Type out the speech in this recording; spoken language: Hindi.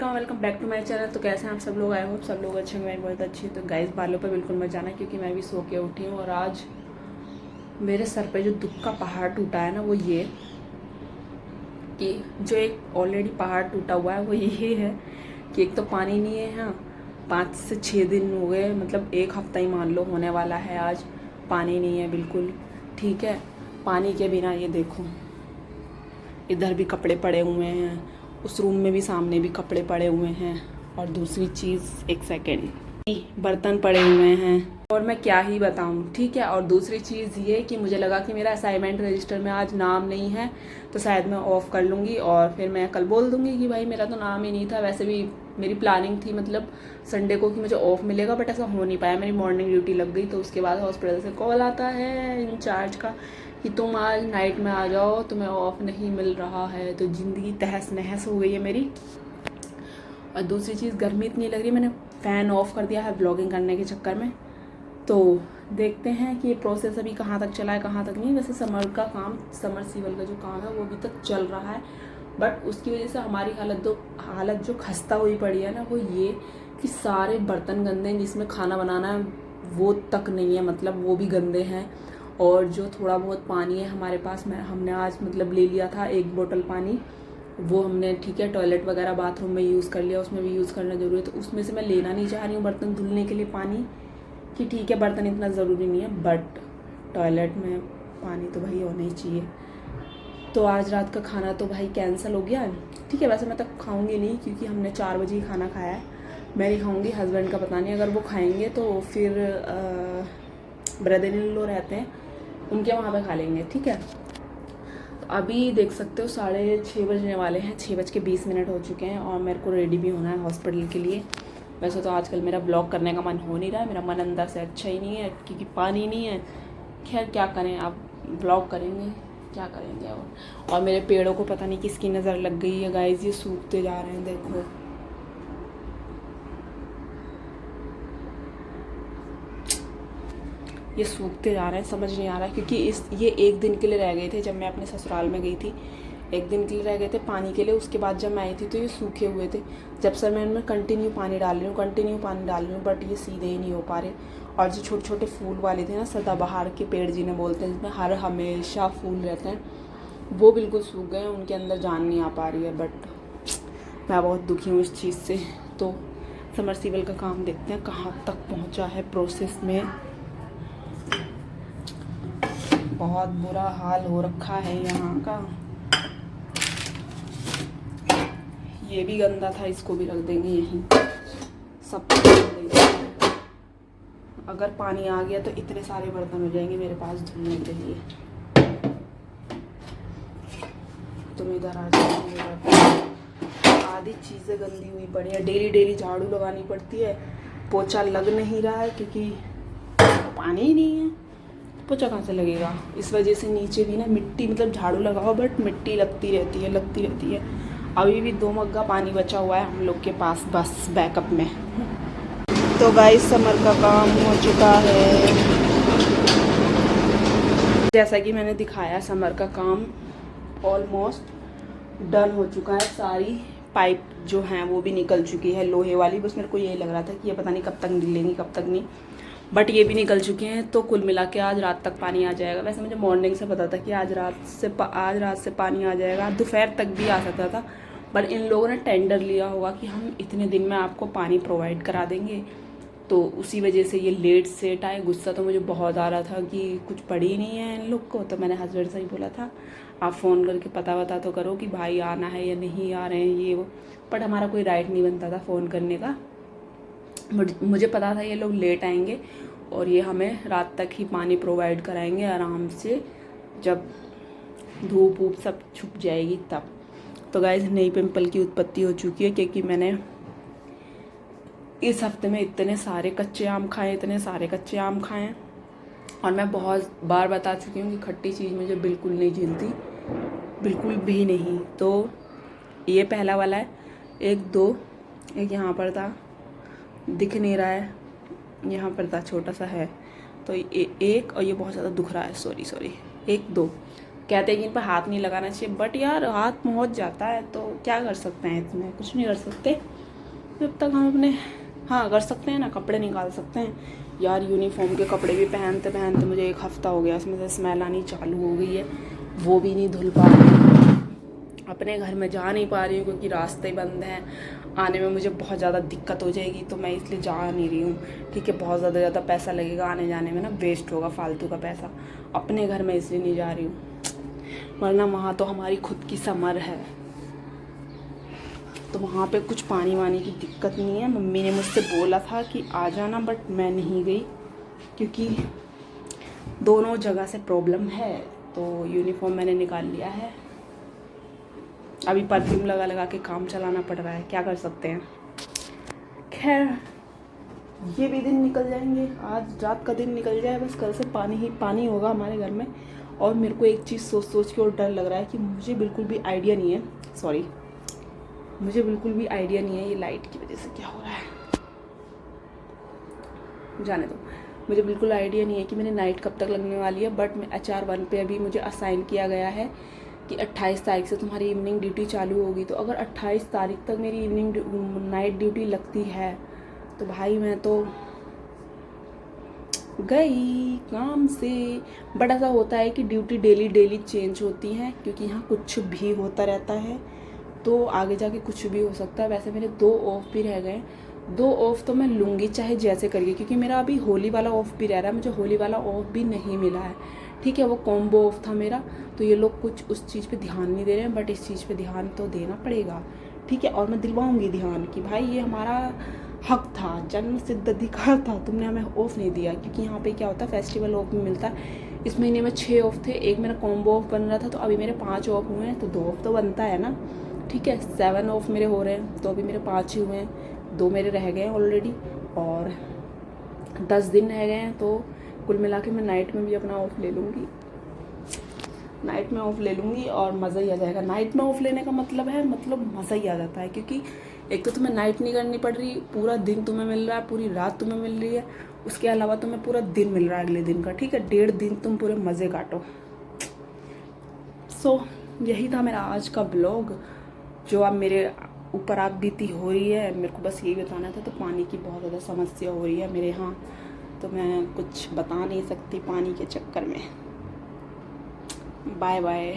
Welcome back to my channel. तो कैसे हैं आप सब लोग? आई होप सब लोग अच्छे होंगे। मैं बहुत अच्छी। तो गाइस बालों पे बिल्कुल मत जाना क्योंकि मैं भी सो के उठी हूँ और आज मेरे सर पे जो दुख का पहाड़ टूटा है ना वो ये कि जो एक ऑलरेडी पहाड़ टूटा हुआ है वो ये है कि एक तो पानी नहीं है। हाँ, 5 से 6 दिन हो गए, मतलब एक हफ्ता ही मान लो होने वाला है। आज पानी नहीं है बिल्कुल। ठीक है, पानी के बिना ये देखो इधर भी कपड़े पड़े हुए हैं, उस रूम में भी सामने भी कपड़े पड़े हुए हैं, और दूसरी चीज़ एक सेकेंड बर्तन पड़े हुए हैं और मैं क्या ही बताऊं। ठीक है, और दूसरी चीज़ ये कि मुझे लगा कि मेरा असाइनमेंट रजिस्टर में आज नाम नहीं है तो शायद मैं ऑफ़ कर लूँगी और फिर मैं कल बोल दूँगी कि भाई मेरा तो नाम ही नहीं था। वैसे भी मेरी प्लानिंग थी मतलब संडे को कि मुझे ऑफ़ मिलेगा, बट ऐसा हो नहीं पाया। मेरी मॉर्निंग ड्यूटी लग गई तो उसके बाद हॉस्पिटल से कॉल आता है इंचार्ज का कि तुम आज नाइट में आ जाओ, तुम्हें ऑफ नहीं मिल रहा है। तो ज़िंदगी तहस नहस हो गई है मेरी। और दूसरी चीज़, गर्मी इतनी लग रही है, मैंने फ़ैन ऑफ़ कर दिया है ब्लॉगिंग करने के चक्कर में। तो देखते हैं कि ये प्रोसेस अभी कहाँ तक चला है कहाँ तक नहीं। वैसे समर का काम, समरसीबल का जो काम है वो अभी तक चल रहा है, बट उसकी वजह से हमारी हालत जो खस्ता हुई पड़ी है ना वो ये कि सारे बर्तन गंदे हैं, जिसमें खाना बनाना है वो तक नहीं है, मतलब वो भी गंदे हैं। और जो थोड़ा बहुत पानी है हमारे पास में, हमने आज मतलब ले लिया था 1 बोतल पानी, वो हमने ठीक है टॉयलेट वगैरह बाथरूम में यूज़ कर लिया, उसमें भी यूज़ करना ज़रूरी है। तो उसमें से मैं लेना नहीं चाह रही हूँ बर्तन धुलने के लिए पानी, कि ठीक है बर्तन इतना ज़रूरी नहीं है, बट टॉयलेट में पानी तो भाई होना ही चाहिए। तो आज रात का खाना तो भाई कैंसिल हो गया। ठीक है, वैसे मैं तक खाऊंगी नहीं क्योंकि हमने 4 बजे ही खाना खाया है। मैं नहीं खाऊंगी, हस्बैंड का पता नहीं, अगर वो खाएंगे तो फिर ब्रदर इन लॉ रहते हैं उनके वहाँ पे खा लेंगे। ठीक है, तो अभी देख सकते हो 6:30 बजने वाले हैं, 6:20 हो चुके हैं और मेरे को रेडी भी होना है हॉस्पिटल के लिए। वैसे तो आजकल मेरा ब्लॉग करने का मन हो नहीं रहा है, मेरा मन अंदर से अच्छा ही नहीं है क्योंकि पानी नहीं है। खैर क्या करें, आप ब्लॉग करेंगे, क्या करेंगे। और मेरे पेड़ों को पता नहीं किसकी नज़र लग गई है गाइस, ये सूखते जा रहे हैं देखो। ये सूखते जा रहे हैं, समझ नहीं आ रहा है क्योंकि ये 1 दिन के लिए रह गए थे जब मैं अपने ससुराल में गई थी। 1 दिन के लिए रह गए थे पानी के लिए, उसके बाद जब मैं आई थी तो ये सूखे हुए थे। जब से मैं इनमें कंटिन्यू पानी डाल रही हूँ बट ये सीधे ही नहीं हो पा रहे। और जो छोटे छोटे फूल वाले थे ना, सदाबहार के पेड़ जिन्हें बोलते हैं, जिसमें हर हमेशा फूल रहते हैं, वो बिल्कुल सूख गए हैं, उनके अंदर जान नहीं आ पा रही है। बट मैं बहुत दुखी हूँ इस चीज़ से। तो समरसीबल का काम देखते हैं कहाँ तक पहुँचा है प्रोसेस में। बहुत बुरा हाल हो रखा है यहाँ का। ये भी गंदा था, इसको भी रख देंगे यहीं, सब कुछ रख देंगे। अगर पानी आ गया तो इतने सारे बर्तन हो जाएंगे मेरे पास धुलने के लिए। तुम इधर आ जाओ। आधी चीज़ें गंदी हुई पड़ी है, डेली झाड़ू लगानी पड़ती है, पोछा लग नहीं रहा है क्योंकि पानी ही नहीं है। पोछा कहाँ से लगेगा? इस वजह से नीचे भी ना मिट्टी, मतलब झाड़ू लगाओ बट मिट्टी लगती रहती है। अभी भी 2 मग्गा पानी बचा हुआ है हम लोग के पास बस बैकअप में। तो गाइस समर का काम हो चुका है, जैसा कि मैंने दिखाया समर का काम ऑलमोस्ट डन हो चुका है। सारी पाइप जो हैं वो भी निकल चुकी है, लोहे वाली। बस मेरे को यही लग रहा था कि ये पता नहीं कब तक निकलेंगी कब तक नहीं, बट ये भी निकल चुके हैं। तो कुल मिला के आज रात तक पानी आ जाएगा। वैसे मुझे मॉर्निंग से पता था कि आज रात से पानी आ जाएगा, दोपहर तक भी आ सकता था, पर इन लोगों ने टेंडर लिया होगा कि हम इतने दिन में आपको पानी प्रोवाइड करा देंगे, तो उसी वजह से ये लेट सेट आए। गुस्सा तो मुझे बहुत आ रहा था कि कुछ पड़ी ही नहीं है इन लोग को। तो मैंने हस्बैंड से ही बोला था आप फ़ोन करके पता तो करो कि भाई आना है या नहीं आ रहे हैं ये वो, बट हमारा कोई राइट नहीं बनता था फ़ोन करने का। मुझे पता था ये लोग लेट आएंगे और ये हमें रात तक ही पानी प्रोवाइड कराएंगे आराम से, जब धूप वूप सब छुप जाएगी तब। तो गाइस नई पिंपल की उत्पत्ति हो चुकी है क्योंकि मैंने इस हफ्ते में इतने सारे कच्चे आम खाए, और मैं बहुत बार बता चुकी हूँ कि खट्टी चीज़ मुझे बिल्कुल नहीं झेलती, बिल्कुल भी नहीं। तो ये पहला वाला है, एक यहाँ पर था, दिख नहीं रहा है, यहाँ पर था छोटा सा है, तो एक, और ये बहुत ज़्यादा दुख रहा है, सॉरी 1 2 कहते हैं कि इन पर हाथ नहीं लगाना चाहिए, बट यार हाथ पहुंच जाता है तो क्या कर सकते हैं, इसमें कुछ नहीं कर सकते जब तक हम अपने, हाँ कर सकते हैं ना, कपड़े निकाल सकते हैं। यार यूनिफॉर्म के कपड़े भी पहनते पहनते मुझे 1 हफ़्ता हो गया, उसमें से स्मेल आनी चालू हो गई है, वो भी नहीं धुल पा रही। अपने घर में जा नहीं पा रही हूँ क्योंकि रास्ते बंद हैं, आने में मुझे बहुत ज़्यादा दिक्कत हो जाएगी, तो मैं इसलिए जा नहीं रही हूँ। ठीक है, बहुत ज़्यादा पैसा लगेगा आने जाने में ना, वेस्ट होगा फालतू का पैसा। अपने घर में इसलिए नहीं जा रही हूँ, वरना वहाँ तो हमारी खुद की समर है, तो वहाँ पे कुछ पानी वानी की दिक्कत नहीं है। मम्मी ने मुझसे बोला था कि आ जाना, बट मैं नहीं गई क्योंकि दोनों जगह से प्रॉब्लम है। तो यूनिफॉर्म मैंने निकाल लिया है, अभी परफ्यूम लगा लगा के काम चलाना पड़ रहा है, क्या कर सकते हैं। खैर ये भी दिन निकल जाएंगे, आज रात का दिन निकल जाए बस, कल से पानी ही पानी होगा हमारे घर में। और मेरे को एक चीज़ सोच सोच के और डर लग रहा है कि मुझे बिल्कुल भी आइडिया नहीं है, सॉरी मुझे बिल्कुल भी आइडिया नहीं है ये लाइट की वजह से क्या हो रहा है, जाने दो। मुझे बिल्कुल आइडिया नहीं है कि मेरी नाइट कब तक लगने वाली है, बट मैं HR1 पे अभी मुझे असाइन किया गया है कि 28 तारीख से तुम्हारी इवनिंग ड्यूटी चालू होगी। तो अगर 28 तारीख तक मेरी इवनिंग नाइट ड्यूटी लगती है तो भाई मैं तो गई काम से। बट ऐसा होता है कि ड्यूटी डेली डेली चेंज होती है क्योंकि यहाँ कुछ भी होता रहता है, तो आगे जाके कुछ भी हो सकता है। वैसे मेरे 2 ऑफ भी रह गए, 2 ऑफ तो मैं लूँगी चाहे जैसे करिए, क्योंकि मेरा अभी होली वाला ऑफ भी रह रहा है, मुझे होली वाला ऑफ भी नहीं मिला है। ठीक है, वो कॉम्बो ऑफ था मेरा, तो ये लोग कुछ उस चीज़ पे ध्यान नहीं दे रहे हैं, बट इस चीज़ पे ध्यान तो देना पड़ेगा। ठीक है, और मैं दिलवाऊंगी ध्यान कि भाई ये हमारा हक था, जन्म सिद्ध अधिकार था, तुमने हमें ऑफ नहीं दिया। क्योंकि यहाँ पे क्या होता है, फेस्टिवल ऑफ भी मिलता है। इस महीने में 6 ऑफ थे, एक मेरा कॉम्बो ऑफ बन रहा था, तो अभी मेरे 5 ऑफ हुए हैं, तो 2 ऑफ तो बनता है ना। ठीक है, 7 ऑफ मेरे हो रहे हैं, तो अभी मेरे 5 ही हुए हैं, 2 मेरे रह गए हैं ऑलरेडी, और 10 दिन रह गए हैं। तो कुल मिला के मैं नाइट में भी अपना ऑफ ले लूँगी, नाइट में ऑफ ले लूँगी और मज़ा ही आ जाएगा। नाइट में ऑफ लेने का मतलब है, मतलब मज़ा ही आ जाता है, क्योंकि एक तो तुम्हें नाइट नहीं करनी पड़ रही, पूरा दिन तुम्हें मिल रहा है, पूरी रात तुम्हें मिल रही है, उसके अलावा तुम्हें पूरा दिन मिल रहा है अगले दिन का। ठीक है, 1.5 दिन तुम पूरे मज़े काटो। सो यही था मेरा आज का ब्लॉग, जो अब मेरे ऊपर आप बीती हो रही है। मेरे को बस यही बताना था। तो पानी की बहुत ज़्यादा समस्या हो रही है मेरे यहाँ, तो मैं कुछ बता नहीं सकती पानी के चक्कर में। Bye bye.